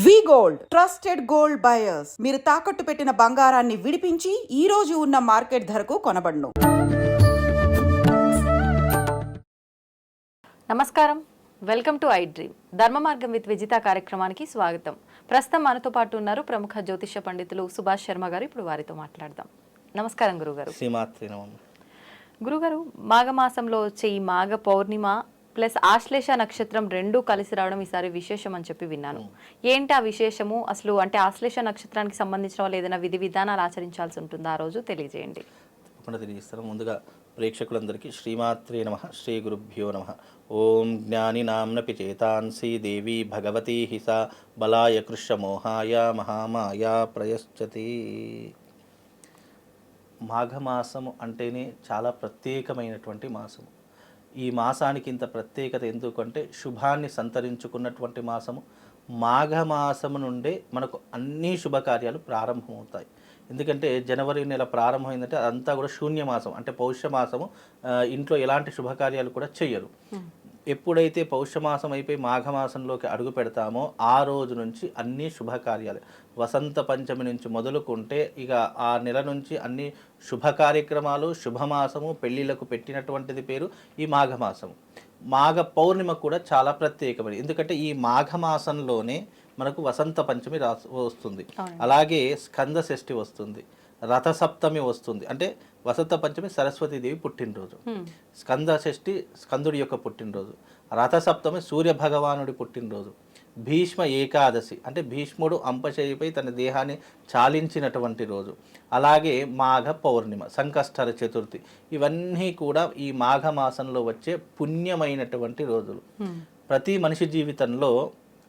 వి gold trusted gold buyers మీరు తాకట్టు పెట్టిన బంగారాన్ని విడిపించి ఈ రోజు ఉన్న మార్కెట్ ధరకు కొనబడును. నమస్కారం, వెల్కమ్ టు ఐ డ్రీమ్ ధర్మ మార్గం విత్ విజిత కార్యక్రమానికి స్వాగతం. ప్రస్తుతం మనతో పాటు ఉన్నారు ప్రముఖ జ్యోతిష పండితులు సుభాష్ శర్మ గారు. ఇప్పుడు వారితో మాట్లాడదాం. నమస్కారం గురుగారు. గురుగారు, మాఘమాసంలో వచ్చే ఈ మాఘ పౌర్ణిమ ప్లస్ ఆశ్లేష నక్షత్రం రెండూ కలిసి రావడం ఈసారి విశేషం అని చెప్పి విన్నాను. ఏంటి ఆ విశేషము? అసలు అంటే ఆశ్లేష నక్షత్రానికి సంబంధించిన వాళ్ళు ఏదైనా విధి విధానాలు ఆచరించాల్సి ఉంటుందా ఆ రోజు? తెలియజేయండి. తప్పకుండా తెలియజేస్తాను. ముందుగా ప్రేక్షకులందరికీ శ్రీమాత్రే నమః, శ్రీ గురుభ్యో నమః. ఓం జ్ఞాని నామ్నపి చేతాంసి దేవి భగవతి హిసా బలాయ కృష్ణమోహాయ మహామాయ ప్రయశ్చతి. మాఘమాసము అంటేనే చాలా ప్రత్యేకమైనటువంటి మాసము. ఈ మాసానికి ఇంత ప్రత్యేకత ఎందుకంటే శుభాన్ని సంతరించుకున్నటువంటి మాసము. మాఘమాసము నుండే మనకు అన్ని శుభకార్యాలు ప్రారంభమవుతాయి. ఎందుకంటే జనవరి నెల ప్రారంభమైందంటే అదంతా కూడా శూన్యమాసం, అంటే పౌష్యమాసము. ఇంట్లో ఎలాంటి శుభకార్యాలు కూడా చెయ్యరు. ఎప్పుడైతే పౌష్యమాసం అయిపోయి మాఘమాసంలోకి అడుగు పెడతామో ఆ రోజు నుంచి అన్ని శుభకార్యాలు, వసంత పంచమి నుంచి మొదలుకుంటే ఇక ఆ నెల నుంచి అన్ని శుభ కార్యక్రమాలు, శుభమాసము, పెళ్ళిళ్ళకు పెట్టినటువంటిది పేరు ఈ మాఘమాసము. మాఘ పౌర్ణిమ కూడా చాలా ప్రత్యేకమైనది. ఎందుకంటే ఈ మాఘమాసంలోనే మనకు వసంత పంచమి వస్తుంది, అలాగే స్కంద షష్ఠి వస్తుంది, రథసప్తమి వస్తుంది. అంటే వసంత పంచమి సరస్వతీదేవి పుట్టినరోజు, స్కంద షష్ఠి స్కందుడి యొక్క పుట్టినరోజు, రథసప్తమి సూర్య భగవానుడి పుట్టినరోజు, భీష్మ ఏకాదశి అంటే భీష్ముడు అంపశయ్యపై తన దేహాన్ని చాలించినటువంటి రోజు, అలాగే మాఘ పౌర్ణిమ, సంకష్టహర చతుర్థి. ఇవన్నీ కూడా ఈ మాఘమాసంలో వచ్చే పుణ్యమైనటువంటి రోజులు. ప్రతి మనిషి జీవితంలో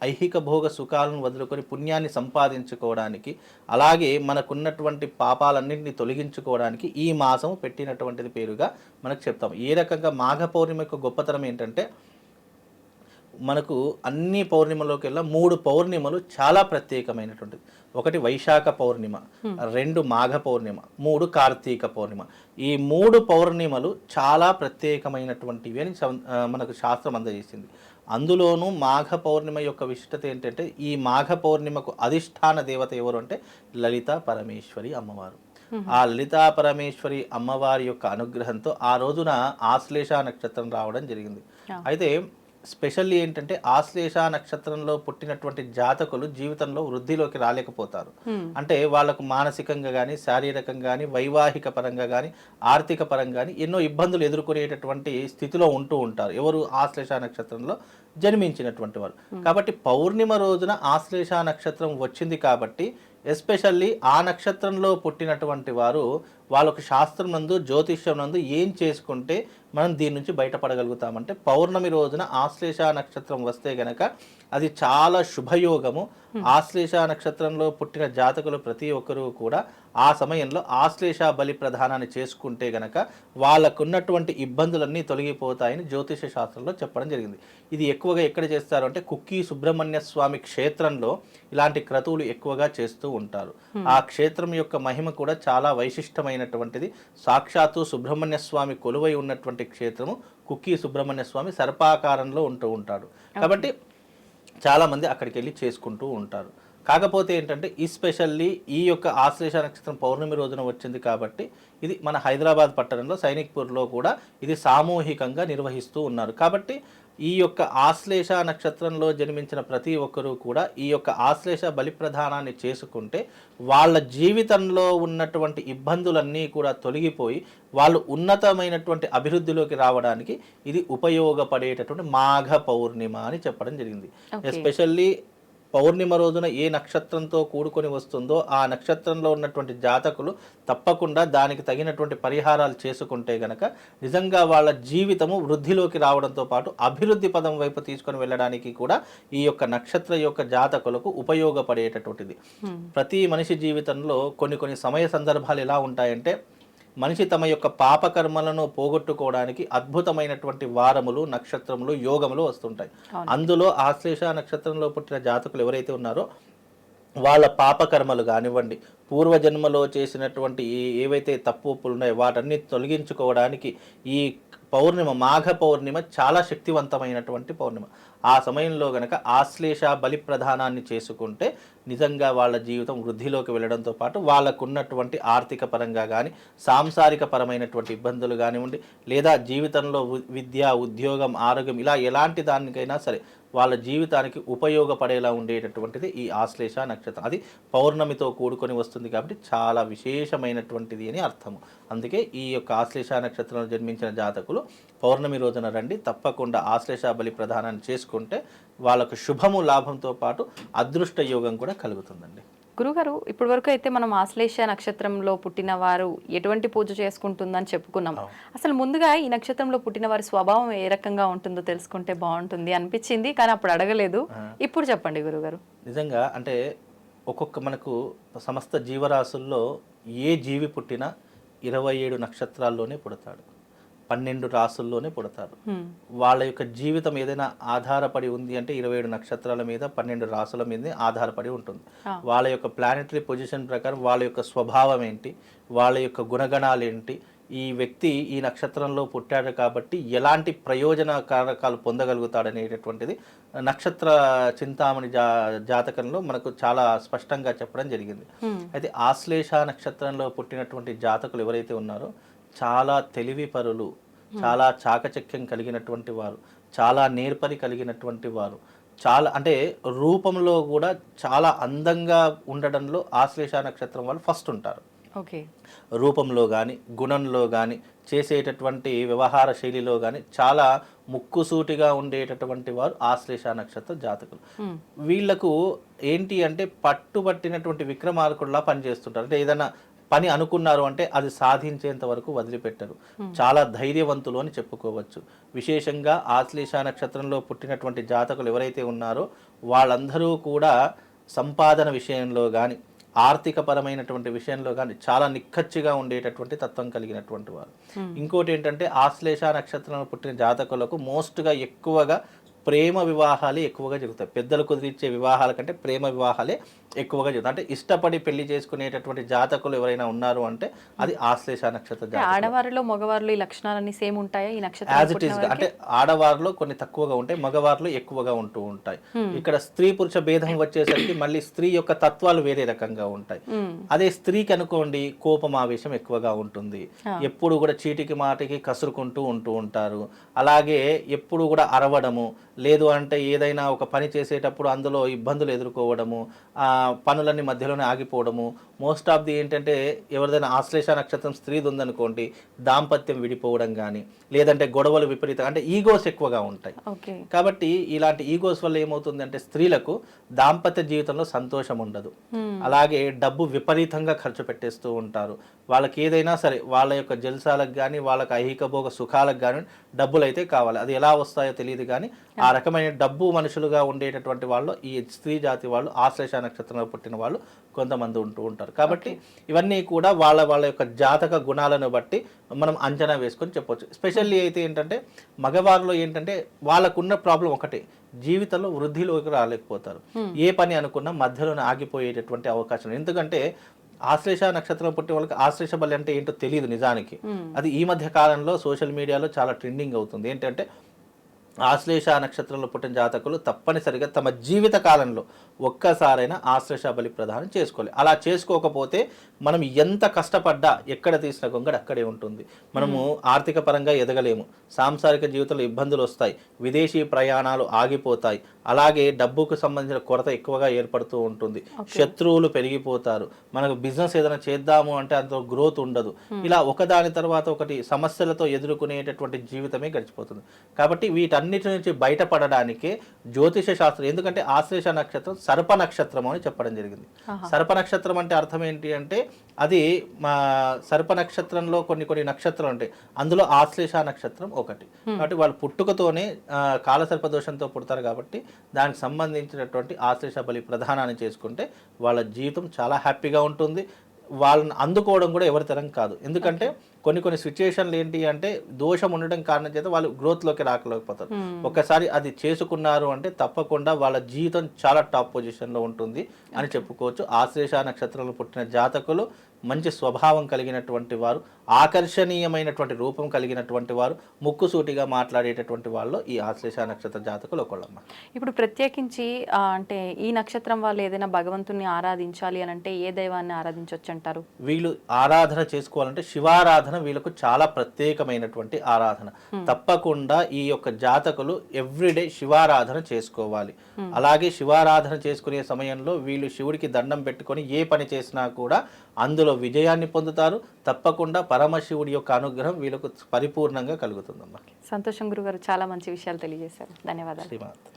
ఐహిక భోగ సుఖాలను వదులుకొని పుణ్యాన్ని సంపాదించుకోవడానికి, అలాగే మనకున్నటువంటి పాపాలన్నింటినీ తొలగించుకోవడానికి ఈ మాసం పెట్టినటువంటిది పేరుగా మనకు చెప్తాం. ఏ రకంగా మాఘ పౌర్ణిమ యొక్క గొప్పతనం ఏంటంటే, మనకు అన్ని పౌర్ణిమలోకెల్లా 3 పౌర్ణిమలు చాలా ప్రత్యేకమైనటువంటిది. ఒకటి వైశాఖ పౌర్ణిమ, 2 మాఘ పౌర్ణిమ, 3 కార్తీక పౌర్ణిమ. ఈ 3 పౌర్ణిమలు చాలా ప్రత్యేకమైనటువంటివి అని మనకు శాస్త్రం అందజేసింది. అందులోనూ మాఘ పౌర్ణిమ యొక్క విశిష్టత ఏంటంటే, ఈ మాఘ పౌర్ణిమకు అధిష్టాన దేవత ఎవరు అంటే లలితా పరమేశ్వరి అమ్మవారు. ఆ లలితా పరమేశ్వరి అమ్మవారి యొక్క అనుగ్రహంతో ఆ రోజున ఆశ్లేష నక్షత్రం రావడం జరిగింది. అయితే స్పెషల్లీ ఏంటంటే, ఆశ్లేష నక్షత్రంలో పుట్టినటువంటి జాతకులు జీవితంలో వృద్ధిలోకి రాలేకపోతారు. అంటే వాళ్ళకు మానసికంగా కానీ, శారీరకంగా కానీ, వైవాహిక పరంగా కానీ, ఆర్థిక పరంగా కానీ ఎన్నో ఇబ్బందులు ఎదుర్కొనేటటువంటి స్థితిలో ఉంటూ ఉంటారు ఎవరు ఆశ్లేష నక్షత్రంలో జన్మించినటువంటి వారు. కాబట్టి పౌర్ణిమ రోజున ఆశ్లేష నక్షత్రం వచ్చింది కాబట్టి ఎస్పెషల్లీ ఆ నక్షత్రంలో పుట్టినటువంటి వారు వాళ్ళకు శాస్త్రం నందు, జ్యోతిష్యం నందు ఏం చేసుకుంటే మనం దీని నుంచి బయటపడగలుగుతామంటే, పౌర్ణమి రోజున ఆశ్లేష నక్షత్రం వస్తే గనక అది చాలా శుభయోగము. ఆశ్లేష నక్షత్రంలో పుట్టిన జాతకులు ప్రతి ఒక్కరూ కూడా ఆ సమయంలో ఆశ్లేష బలి ప్రధానాన్ని చేసుకుంటే గనక వాళ్ళకున్నటువంటి ఇబ్బందులన్నీ తొలగిపోతాయని జ్యోతిష శాస్త్రంలో చెప్పడం జరిగింది. ఇది ఎక్కువగా ఎక్కడ చేస్తారు అంటే, కుక్కి సుబ్రహ్మణ్య స్వామి క్షేత్రంలో ఇలాంటి క్రతువులు ఎక్కువగా చేస్తూ ఉంటారు. ఆ క్షేత్రం యొక్క మహిమ కూడా చాలా వైశిష్టమైనటువంటిది. సాక్షాత్తు సుబ్రహ్మణ్య స్వామి కొలువై ఉన్నటువంటి క్షేత్రము కుక్కి సుబ్రహ్మణ్య స్వామి సర్పాకారంలో ఉంటూ ఉంటాడు. కాబట్టి చాలామంది అక్కడికి వెళ్ళి చేసుకుంటూ ఉంటారు. కాకపోతే ఏంటంటే, ఎస్పెషల్లీ ఈ యొక్క ఆశ్లేష నక్షత్రం పౌర్ణమి రోజున వచ్చింది కాబట్టి ఇది మన హైదరాబాద్ పట్టణంలో సైనిక్పూర్లో కూడా ఇది సామూహికంగా నిర్వహిస్తూ ఉన్నారు. కాబట్టి ఈ యొక్క ఆశ్లేష నక్షత్రంలో జన్మించిన ప్రతి ఒక్కరూ కూడా ఈ యొక్క ఆశ్లేష బలి ప్రధానాన్ని చేసుకుంటే వాళ్ళ జీవితంలో ఉన్నటువంటి ఇబ్బందులన్నీ కూడా తొలగిపోయి వాళ్ళు ఉన్నతమైనటువంటి అభివృద్ధిలోకి రావడానికి ఇది ఉపయోగపడేటటువంటి మాఘ పౌర్ణిమ అని చెప్పడం జరిగింది. ఎస్పెషల్లీ పౌర్ణిమ రోజున ఏ నక్షత్రంతో కూడుకొని వస్తుందో ఆ నక్షత్రంలో ఉన్నటువంటి జాతకులు తప్పకుండా దానికి తగినటువంటి పరిహారాలు చేసుకుంటే గనక నిజంగా వాళ్ళ జీవితము వృద్ధిలోకి రావడంతో పాటు అభివృద్ధి పదం వైపు తీసుకొని వెళ్ళడానికి కూడా ఈ యొక్క నక్షత్ర యొక్క జాతకులకు ఉపయోగపడేటటువంటిది. ప్రతి మనిషి జీవితంలో కొన్ని సమయ సందర్భాలు ఎలా ఉంటాయంటే, మనిషి తమ యొక్క పాపకర్మలను పోగొట్టుకోవడానికి అద్భుతమైనటువంటి వారములు, నక్షత్రములు, యోగములు వస్తుంటాయి. అందులో ఆశ్లేష నక్షత్రంలో పుట్టిన జాతకులు ఎవరైతే ఉన్నారో వాళ్ళ పాపకర్మలు కానివ్వండి, పూర్వజన్మలో చేసినటువంటి ఏవైతే తప్పులు ఉన్నాయో వాటన్ని తొలగించుకోవడానికి ఈ పౌర్ణిమ, మాఘ పౌర్ణిమ చాలా శక్తివంతమైనటువంటి పౌర్ణిమ. ఆ సమయంలో గనక ఆశ్లేష బలి ప్రధానాన్ని చేసుకుంటే నిజంగా వాళ్ళ జీవితం వృద్ధిలోకి వెళ్ళడంతో పాటు వాళ్ళకు ఉన్నటువంటి ఆర్థిక పరంగా కానీ సాంసారిక పరమైనటువంటి ఇబ్బందులు కానివ్వండి, లేదా జీవితంలో విద్య, ఉద్యోగం, ఆరోగ్యం ఇలా ఎలాంటి దానికైనా సరే వాళ్ళ జీవితానికి ఉపయోగపడేలా ఉండేటటువంటిది ఈ ఆశ్లేష నక్షత్రం. అది పౌర్ణమితో కూడుకొని వస్తుంది కాబట్టి చాలా విశేషమైనటువంటిది అని అర్థము. అందుకే ఈ యొక్క ఆశ్లేష నక్షత్రంలో జన్మించిన జాతకులు పౌర్ణమి రోజున రండి, తప్పకుండా ఆశ్లేష బలి ప్రధానాన్ని చేసుకుంటే వాళ్ళకు శుభము, లాభంతో పాటు అదృష్ట యోగం కూడా కలుగుతుందండి. గురుగారు, ఇప్పటి వరకు అయితే మనం ఆశ్లేష నక్షత్రంలో పుట్టిన వారు ఎటువంటి పూజ చేసుకుంటుందని చెప్పుకున్నాం. అసలు ముందుగా ఈ నక్షత్రంలో పుట్టిన వారి స్వభావం ఏ రకంగా ఉంటుందో తెలుసుకుంటే బాగుంటుంది అనిపించింది, కానీ అప్పుడు అడగలేదు. ఇప్పుడు చెప్పండి గురుగారు. నిజంగా అంటే మనకు సమస్త జీవరాశుల్లో ఏ జీవి పుట్టినా 27 నక్షత్రాల్లోనే పుడతాడు, 12 రాసుల్లోనే పుడతారు. వాళ్ళ యొక్క జీవితం ఏదైనా ఆధారపడి ఉంది అంటే 27 నక్షత్రాల మీద, 12 రాసుల మీద ఆధారపడి ఉంటుంది. వాళ్ళ యొక్క ప్లానెటరీ పొజిషన్ ప్రకారం వాళ్ళ యొక్క స్వభావం ఏంటి, వాళ్ళ యొక్క గుణగణాలు ఏంటి, ఈ వ్యక్తి ఈ నక్షత్రంలో పుట్టాడు కాబట్టి ఎలాంటి ప్రయోజనకారకాలు పొందగలుగుతాడనేటటువంటిది నక్షత్ర చింతామణి జాతకంలో మనకు చాలా స్పష్టంగా చెప్పడం జరిగింది. అయితే ఆశ్లేష నక్షత్రంలో పుట్టినటువంటి జాతకులు ఎవరైతే ఉన్నారో చాలా తెలివి పరులు, చాలా చాకచక్యం కలిగినటువంటి వారు, చాలా నేర్పరి కలిగినటువంటి వారు, చాలా అంటే రూపంలో కూడా చాలా అందంగా ఉండడంలో ఆశ్లేష నక్షత్రం వాళ్ళు ఫస్ట్ ఉంటారు. ఓకే, రూపంలో కానీ, గుణంలో కానీ, చేసేటటువంటి వ్యవహార శైలిలో కానీ చాలా ముక్కుసూటిగా ఉండేటటువంటి వారు ఆశ్లేష నక్షత్ర జాతకులు. వీళ్లకు ఏంటి అంటే పట్టుబట్టినటువంటి విక్రమార్కుల్లా పనిచేస్తుంటారు. అంటే ఏదైనా పని అనుకున్నారు అంటే అది సాధించేంత వరకు వదిలిపెట్టరు. చాలా ధైర్యవంతులు అని చెప్పుకోవచ్చు. విశేషంగా ఆశ్లేష నక్షత్రంలో పుట్టినటువంటి జాతకులు ఎవరైతే ఉన్నారో వాళ్ళందరూ కూడా సంపాదన విషయంలో కానీ, ఆర్థిక పరమైనటువంటి విషయంలో కానీ చాలా నిక్కచ్చిగా ఉండేటటువంటి తత్వం కలిగినటువంటి వారు. ఇంకోటి ఏంటంటే ఆశ్లేష నక్షత్రంలో పుట్టిన జాతకులకు మోస్ట్గా ఎక్కువగా ప్రేమ వివాహాలే ఎక్కువగా జరుగుతాయి. పెద్దలు కుదిరించే వివాహాల కంటే ప్రేమ వివాహాలే ఎక్కువగా జరుగుతాయి. అంటే ఇష్టపడి పెళ్లి చేసుకునేటటువంటి జాతకులు ఎవరైనా ఉన్నారు అంటే అది ఆశ్లేష నక్షత్ర జాతకులు. ఆడవారిలో మగవారిలో ఈ లక్షణాలన్నీ సేమ్ ఉంటాయా ఈ నక్షత్రం? యాజ్ ఇట్ ఈస్ గా అంటే ఆడవారిలో కొన్ని తక్కువగా ఉంటాయి, మగవారిలో ఎక్కువగా ఉంటూ ఉంటాయి. ఇక్కడ స్త్రీ పురుష భేదం వచ్చేసరికి మళ్ళీ స్త్రీ యొక్క తత్వాలు వేరే రకంగా ఉంటాయి. అదే స్త్రీకి అనుకోండి కోపం, ఆవేశం ఎక్కువగా ఉంటుంది. ఎప్పుడు కూడా చీటికి మాటికి కసురుకుంటూ ఉంటూ ఉంటారు. అలాగే ఎప్పుడు కూడా అరవడము, లేదు అంటే ఏదైనా ఒక పని చేసేటప్పుడు అందులో ఇబ్బందులు ఎదుర్కోవడము, పనులన్నీ మధ్యలోనే ఆగిపోవడము. మోస్ట్ ఆఫ్ ది ఏంటంటే ఎవరిదైనా ఆశ్లేష నక్షత్రం స్త్రీది ఉందనుకోండి, దాంపత్యం విడిపోవడం కానీ, లేదంటే గొడవలు విపరీతం, అంటే ఈగోస్ ఎక్కువగా ఉంటాయి. కాబట్టి ఇలాంటి ఈగోస్ వల్ల ఏమవుతుందంటే స్త్రీలకు దాంపత్య జీవితంలో సంతోషం ఉండదు. అలాగే డబ్బు విపరీతంగా ఖర్చు పెట్టేస్తూ ఉంటారు. వాళ్ళకి ఏదైనా సరే వాళ్ళ యొక్క జల్సాలకు కానీ, వాళ్ళకి ఐహిక భోగ సుఖాలకు కానీ డబ్బులు అయితే కావాలి. అది ఎలా వస్తాయో తెలియదు కానీ ఆ రకమైన డబ్బు మనుషులుగా ఉండేటటువంటి వాళ్ళు ఈ స్త్రీ జాతి వాళ్ళు ఆశ్లేష నక్షత్రంలో పుట్టిన వాళ్ళు కొంతమంది ఉంటూ ఉంటారు. కాబట్టి ఇవన్నీ కూడా వాళ్ళ యొక్క జాతక గుణాలను బట్టి మనం అంచనా వేసుకొని చెప్పొచ్చు. స్పెషల్లీ అయితే ఏంటంటే మగవారిలో ఏంటంటే వాళ్ళకున్న ప్రాబ్లం ఒకటే, జీవితంలో వృద్ధిలోకి రాలేకపోతారు. ఏ పని అనుకున్నా మధ్యలోనే ఆగిపోయేటటువంటి అవకాశం. ఎందుకంటే ఆశ్లేష నక్షత్రం పుట్టిన వాళ్ళకి ఆశ్లేష బలి అంటే ఏంటో తెలియదు నిజానికి. అది ఈ మధ్య కాలంలో సోషల్ మీడియాలో చాలా ట్రెండింగ్ అవుతుంది. ఏంటంటే ఆశ్లేష నక్షత్రంలో పుట్టిన జాతకులు తప్పనిసరిగా తమ జీవిత కాలంలో ఒక్కసారైనా ఆశ్లేష బలి ప్రదానం చేసుకోవాలి. అలా చేసుకోకపోతే మనం ఎంత కష్టపడ్డా ఎక్కడ తీసిన గొంగడు అక్కడే ఉంటుంది. మనము ఆర్థిక పరంగా ఎదగలేము, సాంసారిక జీవితంలో ఇబ్బందులు వస్తాయి, విదేశీ ప్రయాణాలు ఆగిపోతాయి, అలాగే డబ్బుకు సంబంధించిన కొరత ఎక్కువగా ఏర్పడుతూ ఉంటుంది, శత్రువులు పెరిగిపోతారు, మనకు బిజినెస్ ఏదైనా చేద్దాము అంటే అంత గ్రోత్ ఉండదు. ఇలా ఒకదాని తర్వాత ఒకటి సమస్యలతో ఎదుర్కొనేటటువంటి జీవితమే గడిచిపోతుంది. కాబట్టి వీటన్నిటి నుంచి బయటపడడానికే జ్యోతిష శాస్త్రం, ఎందుకంటే ఆశ్లేష నక్షత్రం సర్ప నక్షత్రం అని చెప్పడం జరిగింది. సర్ప నక్షత్రం అంటే అర్థం ఏంటి అంటే అది మా సర్ప నక్షత్రంలో కొన్ని నక్షత్రాలు ఉంటాయి, అందులో ఆశ్లేష నక్షత్రం ఒకటి. కాబట్టి వాళ్ళు పుట్టుకతోనే కాలసర్ప దోషంతో పుడతారు. కాబట్టి దానికి సంబంధించినటువంటి ఆశ్లేష బలి ప్రధానాన్ని చేసుకుంటే వాళ్ళ జీవితం చాలా హ్యాపీగా ఉంటుంది. వాళ్ళని అందుకోవడం కూడా ఎవరి తరం కాదు. ఎందుకంటే కొన్ని సిచ్యుయేషన్లు ఏంటి అంటే దోషం ఉండడం కారణం చేత వాళ్ళు గ్రోత్లోకి రాకలేకపోతారు. ఒక్కసారి అది చేసుకున్నారు అంటే తప్పకుండా వాళ్ళ జీవితం చాలా టాప్ పొజిషన్లో ఉంటుంది అని చెప్పుకోవచ్చు. ఆశ్లేష నక్షత్రంలో పుట్టిన జాతకులు మంచి స్వభావం కలిగినటువంటి వారు, ఆకర్షణీయమైనటువంటి రూపం కలిగినటువంటి వారు, ముక్కుసూటిగా మాట్లాడేటటువంటి వాళ్ళు ఈ ఆశ్లేష నక్షత్ర జాతకులు ఒకళ్ళమ్మ. ఇప్పుడు ప్రత్యేకించి అంటే ఈ నక్షత్రం వాళ్ళు ఏదైనా భగవంతుని ఆరాధించాలి అని అంటే ఏ దైవాన్ని ఆరాధించవచ్చు అంటారు? వీళ్ళు ఆరాధన చేసుకోవాలంటే శివారాధన వీళ్ళకు చాలా ప్రత్యేకమైనటువంటి ఆరాధన. తప్పకుండా ఈ యొక్క జాతకులు ఎవ్రీడే శివారాధన చేసుకోవాలి. అలాగే శివారాధన చేసుకునే సమయంలో వీళ్ళు శివుడికి దండం పెట్టుకొని ఏ పని చేసినా కూడా అందులో విజయాన్ని పొందుతారు. తప్పకుండా పరమశివుడి యొక్క అనుగ్రహం వీళ్ళకు పరిపూర్ణంగా కలుగుతుందమ్మా. సంతోషం గురుగారు, చాలా మంచి విషయాలు తెలియజేశారు. ధన్యవాదాలు. శ్రీమాత్.